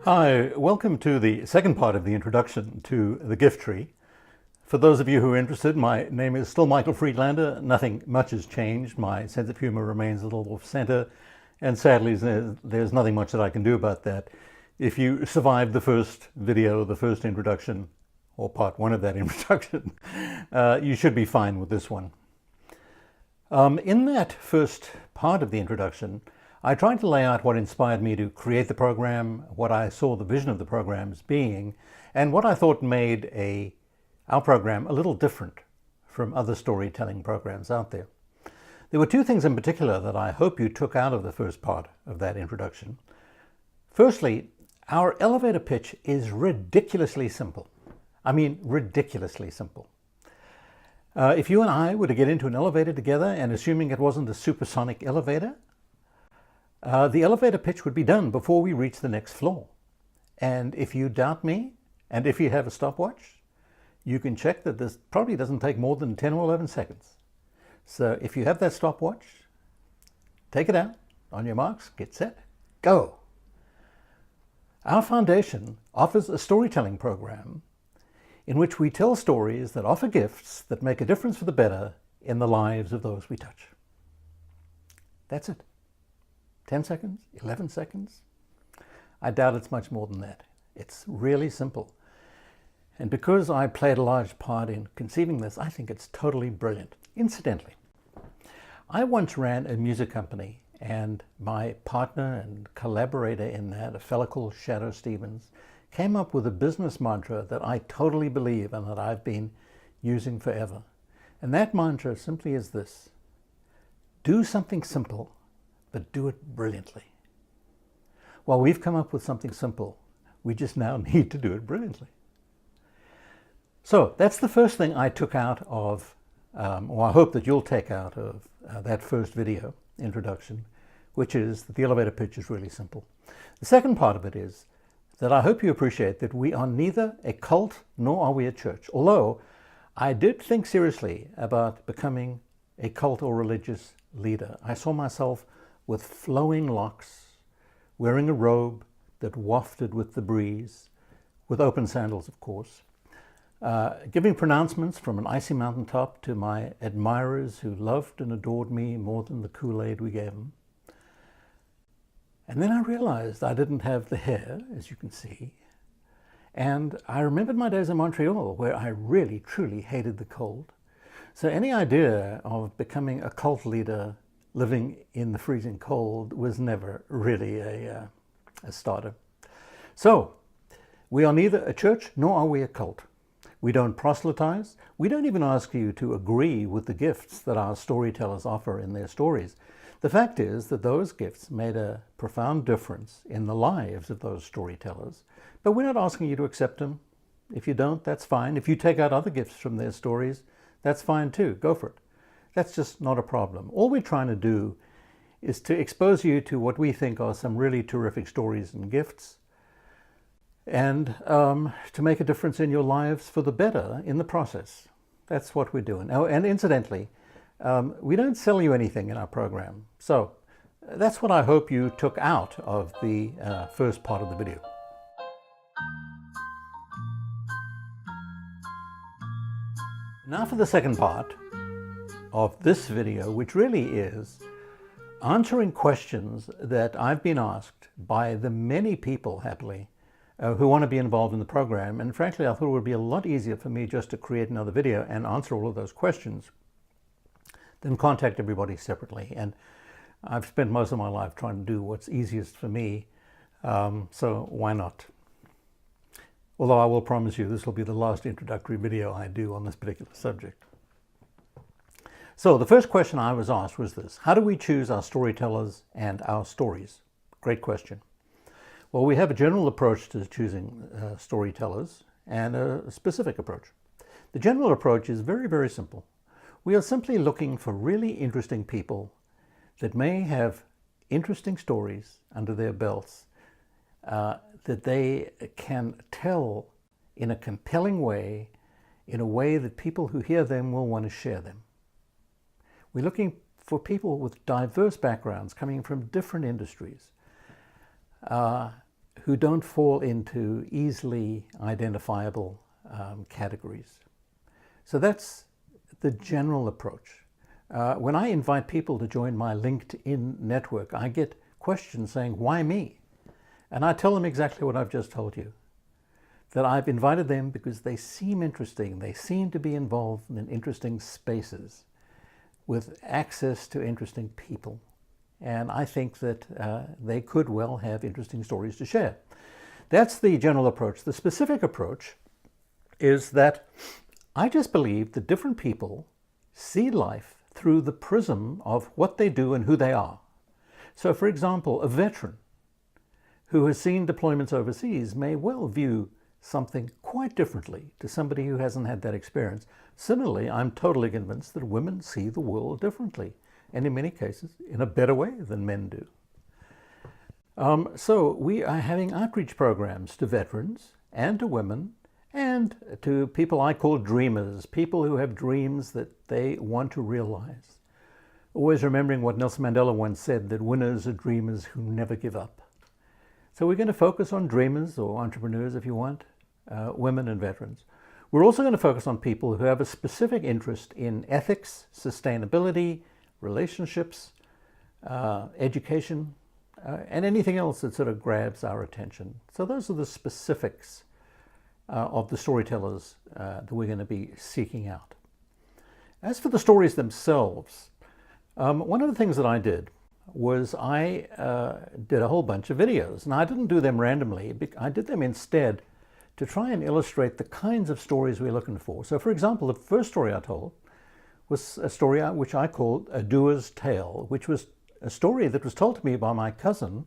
Hi, welcome to the second part of the introduction to the gift tree. For those of you who are interested, my name is still Michael Friedlander. Nothing much has changed. My sense of humor remains a little off-center, and sadly there's nothing much that I can do about that. If you survived the first video, the first introduction, or part one of that introduction, you should be fine with this one. In that first part of the introduction, I tried to lay out what inspired me to create the program, what I saw the vision of the program as being, and what I thought made our program a little different from other storytelling programs out there. There were two things in particular that I hope you took out of the first part of that introduction. Firstly, our elevator pitch is ridiculously simple. I mean, ridiculously simple. If you and I were to get into an elevator together, and assuming it wasn't a supersonic elevator, the elevator pitch would be done before we reach the next floor. And if you doubt me, and if you have a stopwatch, you can check that this probably doesn't take more than 10 or 11 seconds. So if you have that stopwatch, take it out, on your marks, get set, go. Our foundation offers a storytelling program in which we tell stories that offer gifts that make a difference for the better in the lives of those we touch. That's it. 10 seconds, 11 seconds. I doubt it's much more than that. It's really simple. And because I played a large part in conceiving this, I think it's totally brilliant. Incidentally, I once ran a music company, and my partner and collaborator in that, a fellow called Shadow Stevens, came up with a business mantra that I totally believe and that I've been using forever. And that mantra simply is this: do something simple, but do it brilliantly. Well, we've come up with something simple. We just now need to do it brilliantly. So that's the first thing I took out of, or I hope that you'll take out of that first video introduction, which is that the elevator pitch is really simple. The second part of it is that I hope you appreciate that we are neither a cult nor are we a church. Although I did think seriously about becoming a cult or religious leader. I saw myself with flowing locks, wearing a robe that wafted with the breeze, with open sandals, of course, giving pronouncements from an icy mountaintop to my admirers who loved and adored me more than the Kool-Aid we gave them. And then I realized I didn't have the hair, as you can see, and I remembered my days in Montreal, where I really, truly hated the cold. So any idea of becoming a cult leader living in the freezing cold was never really a starter. So, we are neither a church nor are we a cult. We don't proselytize. We don't even ask you to agree with the gifts that our storytellers offer in their stories. The fact is that those gifts made a profound difference in the lives of those storytellers, but we're not asking you to accept them. If you don't, that's fine. If you take out other gifts from their stories, that's fine too. Go for it. That's just not a problem. All we're trying to do is to expose you to what we think are some really terrific stories and gifts, and to make a difference in your lives for the better in the process. That's what we're doing. Oh, and incidentally, we don't sell you anything in our program. So that's what I hope you took out of the first part of the video. Now for the second part of this video, which really is answering questions that I've been asked by the many people, happily, who want to be involved in the program. And frankly, I thought it would be a lot easier for me just to create another video and answer all of those questions than contact everybody separately. And I've spent most of my life trying to do what's easiest for me, so why not? Although I will promise you this will be the last introductory video I do on this particular subject. So the first question I was asked was this: how do we choose our storytellers and our stories? Great question. Well, we have a general approach to choosing storytellers and a specific approach. The general approach is very, very simple. We are simply looking for really interesting people that may have interesting stories under their belts that they can tell in a compelling way, in a way that people who hear them will want to share them. We're looking for people with diverse backgrounds coming from different industries. who don't fall into easily identifiable categories. So that's the general approach. When I invite people to join my LinkedIn network, I get questions saying, why me? And I tell them exactly what I've just told you, that I've invited them because they seem interesting. They seem to be involved in interesting spaces with access to interesting people. And I think that they could well have interesting stories to share. That's the general approach. The specific approach is that I just believe that different people see life through the prism of what they do and who they are. So, for example, a veteran who has seen deployments overseas may well view something quite differently to somebody who hasn't had that experience. Similarly, I'm totally convinced that women see the world differently, and in many cases, in a better way than men do. So we are having outreach programs to veterans and to women and to people I call dreamers, people who have dreams that they want to realize. Always remembering what Nelson Mandela once said, that winners are dreamers who never give up. So we're going to focus on dreamers, or entrepreneurs if you want, women and veterans. We're also going to focus on people who have a specific interest in ethics, sustainability, relationships, education, and anything else that sort of grabs our attention. So those are the specifics of the storytellers that we're going to be seeking out. As for the stories themselves, one of the things that I did was I did a whole bunch of videos, and I didn't do them randomly. I did them instead to try and illustrate the kinds of stories we're looking for. So, for example, the first story I told was a story which I called A Doer's Tale, which was a story that was told to me by my cousin,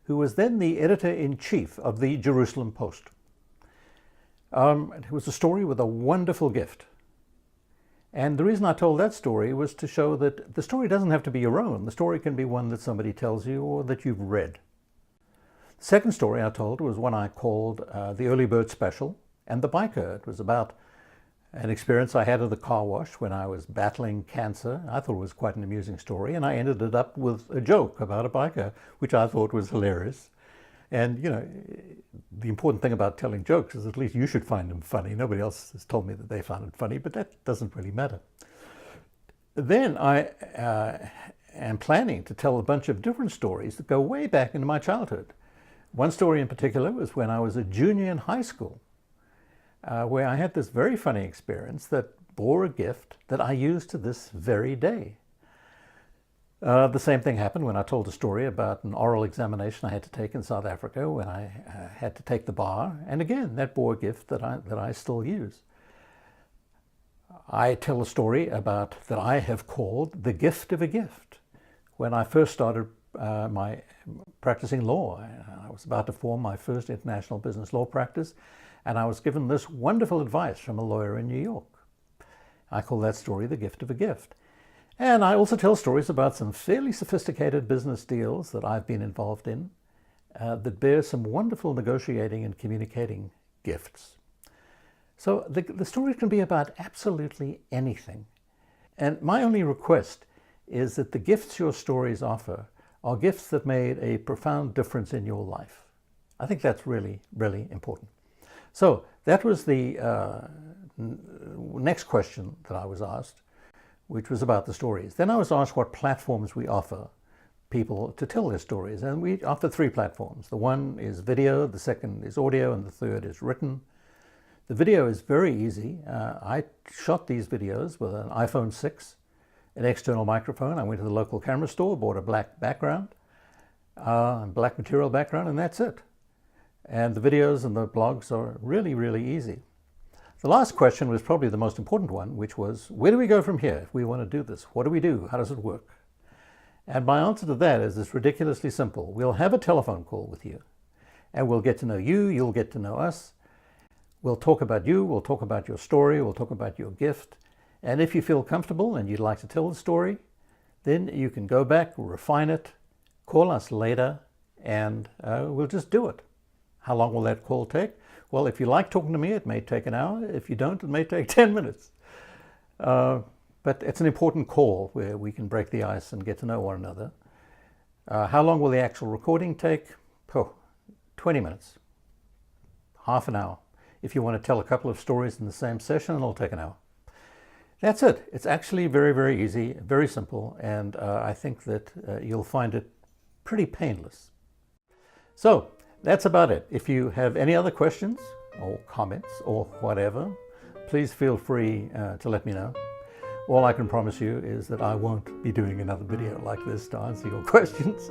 who was then the editor-in-chief of the Jerusalem Post. It was a story with a wonderful gift. And the reason I told that story was to show that the story doesn't have to be your own. The story can be one that somebody tells you or that you've read. The second story I told was one I called The Early Bird Special and the Biker. It was about an experience I had at the car wash when I was battling cancer. I thought it was quite an amusing story, and I ended it up with a joke about a biker, which I thought was hilarious. And, you know, the important thing about telling jokes is at least you should find them funny. Nobody else has told me that they found it funny, but that doesn't really matter. Then I am planning to tell a bunch of different stories that go way back into my childhood. One story in particular was when I was a junior in high school, where I had this very funny experience that bore a gift that I use to this very day. The same thing happened when I told a story about an oral examination I had to take in South Africa when I had to take the bar. And again, that bore a gift that I still use. I tell a story about that I have called The Gift of a Gift. When I first started my practicing law, I was about to form my first international business law practice, and I was given this wonderful advice from a lawyer in New York. I call that story The Gift of a Gift. And I also tell stories about some fairly sophisticated business deals that I've been involved in that bear some wonderful negotiating and communicating gifts. So the story can be about absolutely anything. And my only request is that the gifts your stories offer are gifts that made a profound difference in your life. I think that's really, really important. So that was the next question that I was asked, which was about the stories. Then I was asked what platforms we offer people to tell their stories. And we offer 3 platforms. The one is video, the second is audio, and the third is written. The video is very easy. I shot these videos with an iPhone 6, an external microphone. I went to the local camera store, bought a black background, black material background, and that's it. And the videos and the blogs are really, really easy. The last question was probably the most important one, which was, where do we go from here if we want to do this? What do we do? How does it work? And my answer to that is it's ridiculously simple. We'll have a telephone call with you, and we'll get to know you, you'll get to know us. We'll talk about you, we'll talk about your story, we'll talk about your gift. And if you feel comfortable and you'd like to tell the story, then you can go back, refine it, call us later, and we'll just do it. How long will that call take? Well, if you like talking to me, it may take an hour. If you don't, it may take 10 minutes. But it's an important call where we can break the ice and get to know one another. How long will the actual recording take? Oh, 20 minutes, half an hour. If you want to tell a couple of stories in the same session, it'll take an hour. That's it. It's actually very, very easy, very simple, and I think that you'll find it pretty painless. So that's about it. If you have any other questions or comments or whatever, please feel free to let me know. All I can promise you is that I won't be doing another video like this to answer your questions,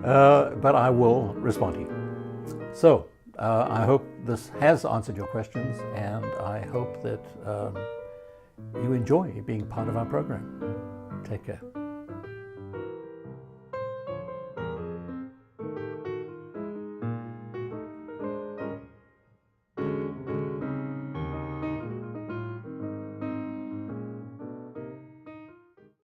but I will respond to you. So I hope this has answered your questions, and I hope that you enjoy being part of our program. Take care.